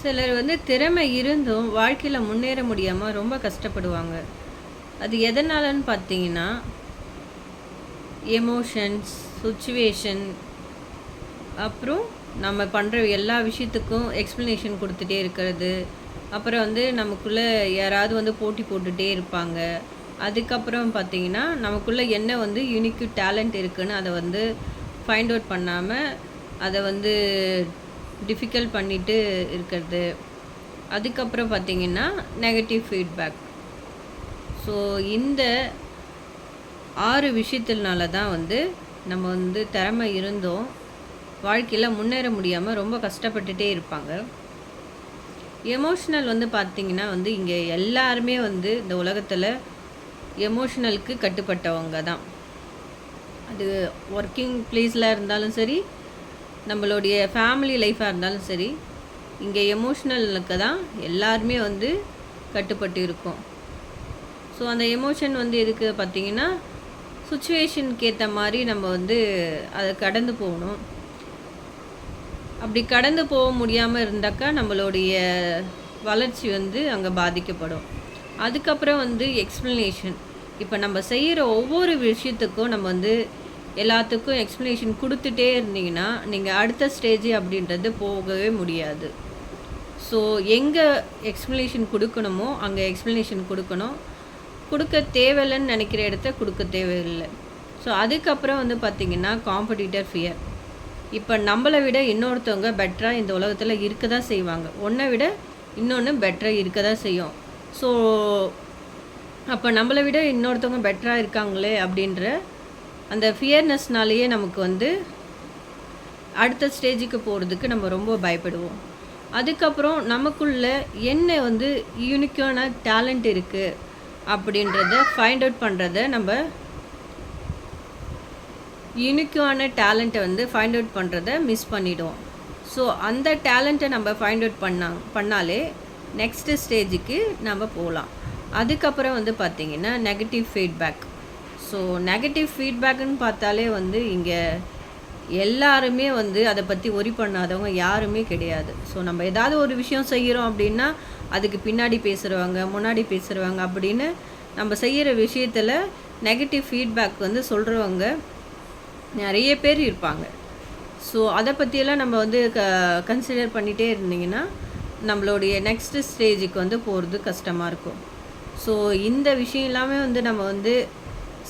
சிலர் வந்து திறமை இருந்தும் வாழ்க்கையில் முன்னேற முடியாமல் ரொம்ப கஷ்டப்படுவாங்க. அது எதனாலன்னு பார்த்தீங்கன்னா, எமோஷன்ஸ், சுச்சுவேஷன், அப்புறம் நம்ம பண்ணுற எல்லா விஷயத்துக்கும் எக்ஸ்ப்ளனேஷன் கொடுத்துட்டே இருக்கிறது. அப்புறம் வந்து நமக்குள்ளே யாராவது வந்து போட்டி போட்டுகிட்டே இருப்பாங்க. அதுக்கப்புறம் பார்த்தீங்கன்னா, நமக்குள்ளே என்ன வந்து யூனிக் டேலண்ட் இருக்குன்னு அதை வந்து ஃபைண்ட் அவுட் பண்ணாமல் அதை வந்து டிஃபிகல்ட் பண்ணிட்டு இருக்கிறது. அதுக்கப்புறம் பார்த்தீங்கன்னா, நெகட்டிவ் ஃபீட்பேக். ஸோ இந்த 6 விஷயத்தினால தான் வந்து நம்ம வந்து திறமை இருந்தும் வாழ்க்கையில் முன்னேற முடியாமல் ரொம்ப கஷ்டப்பட்டுட்டே இருப்பாங்க. எமோஷ்னல் வந்து பார்த்திங்கன்னா வந்து இங்கே எல்லாருமே வந்து இந்த உலகத்தில் எமோஷ்னலுக்கு கட்டுப்பட்டவங்க தான். அது ஒர்க்கிங் ப்ளேஸில் இருந்தாலும் சரி, நம்மளுடைய ஃபேமிலி லைஃப்பாக இருந்தாலும் சரி, இங்கே எமோஷ்னலுக்கு தான் எல்லாருமே வந்து கட்டுப்பட்டு இருக்கோம். ஸோ அந்த எமோஷன் வந்து எதுக்கு பார்த்திங்கன்னா, சுச்சுவேஷனுக்கு ஏற்ற மாதிரி நம்ம வந்து அதை கடந்து போகணும். அப்படி கடந்து போக முடியாமல் இருந்தாக்கா நம்மளுடைய வளர்ச்சி வந்து அங்கே பாதிக்கப்படும். அதுக்கப்புறம் வந்து எக்ஸ்ப்ளனேஷன். இப்போ நம்ம செய்கிற ஒவ்வொரு விஷயத்துக்கும் நம்ம வந்து எல்லாத்துக்கும் எக்ஸ்ப்ளனேஷன் கொடுத்துட்டே இருந்தீங்கன்னா, நீங்கள் அடுத்த ஸ்டேஜ் அப்படின்றது போகவே முடியாது. ஸோ எங்கே எக்ஸ்ப்ளனேஷன் கொடுக்கணுமோ அங்கே எக்ஸ்ப்ளனேஷன் கொடுக்கணும். கொடுக்க தேவையில்லைன்னு நினைக்கிற இடத்த கொடுக்க தேவையில்லை. ஸோ அதுக்கப்புறம் வந்து பார்த்திங்கன்னா, காம்படிட்டர் ஃபியர். இப்போ நம்மளை விட இன்னொருத்தவங்க பெட்டராக இந்த உலகத்தில் இருக்க தான் செய்வாங்க. ஒன்றை விட இன்னொன்று பெட்டராக இருக்க தான் செய்யும். ஸோ அப்போ நம்மளை விட இன்னொருத்தவங்க பெட்டராக இருக்காங்களே அப்படின்ற அந்த ஃபியர்னஸ்னாலேயே நமக்கு வந்து அடுத்த ஸ்டேஜுக்கு போகிறதுக்கு நம்ம ரொம்ப பயப்படுவோம். அதுக்கப்புறம் நமக்குள்ள என்ன வந்து யூனிக்கான டேலண்ட் இருக்குது அப்படின்றத ஃபைண்ட் அவுட் பண்ணுறத நம்ம யூனிக்கான டேலண்ட்டை வந்து ஃபைண்ட் அவுட் பண்ணுறத மிஸ் பண்ணிவிடுவோம். ஸோ அந்த டேலண்ட்டை நம்ம ஃபைண்ட் அவுட் பண்ணாலே நெக்ஸ்ட்டு ஸ்டேஜுக்கு நம்ம போகலாம். அதுக்கப்புறம் வந்து பார்த்திங்கன்னா, நெகட்டிவ் ஃபீட்பேக். ஸோ நெகட்டிவ் ஃபீட்பேக்குன்னு பார்த்தாலே வந்து இங்கே எல்லாருமே வந்து அதை பற்றி ஒரி பண்ணாதவங்க யாருமே கிடையாது. ஸோ நம்ம ஏதாவது ஒரு விஷயம் செய்கிறோம் அப்படின்னா அதுக்கு பின்னாடி பேசுகிறவங்க, முன்னாடி பேசுகிறவங்க அப்படின்னு நம்ம செய்கிற விஷயத்தில் நெகட்டிவ் ஃபீட்பேக் வந்து சொல்கிறவங்க நிறைய பேர் இருப்பாங்க. ஸோ அதை பற்றியெல்லாம் நம்ம வந்து கன்சிடர் பண்ணிகிட்டே இருந்தீங்கன்னா நம்மளுடைய நெக்ஸ்ட்டு ஸ்டேஜுக்கு வந்து போகிறது கஷ்டமாக இருக்கும். ஸோ இந்த விஷயம் எல்லாமே வந்து நம்ம வந்து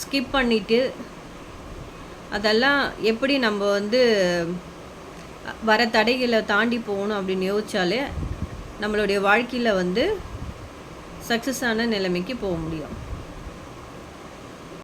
ஸ்கிப் பண்ணிவிட்டு அதெல்லாம் எப்படி நம்ம வந்து வர தடைகளை தாண்டி போகணும் அப்படின்னு யோசித்தாலே நம்மளுடைய வாழ்க்கையில் வந்து சக்ஸஸான நிலைமைக்கு போக முடியும்.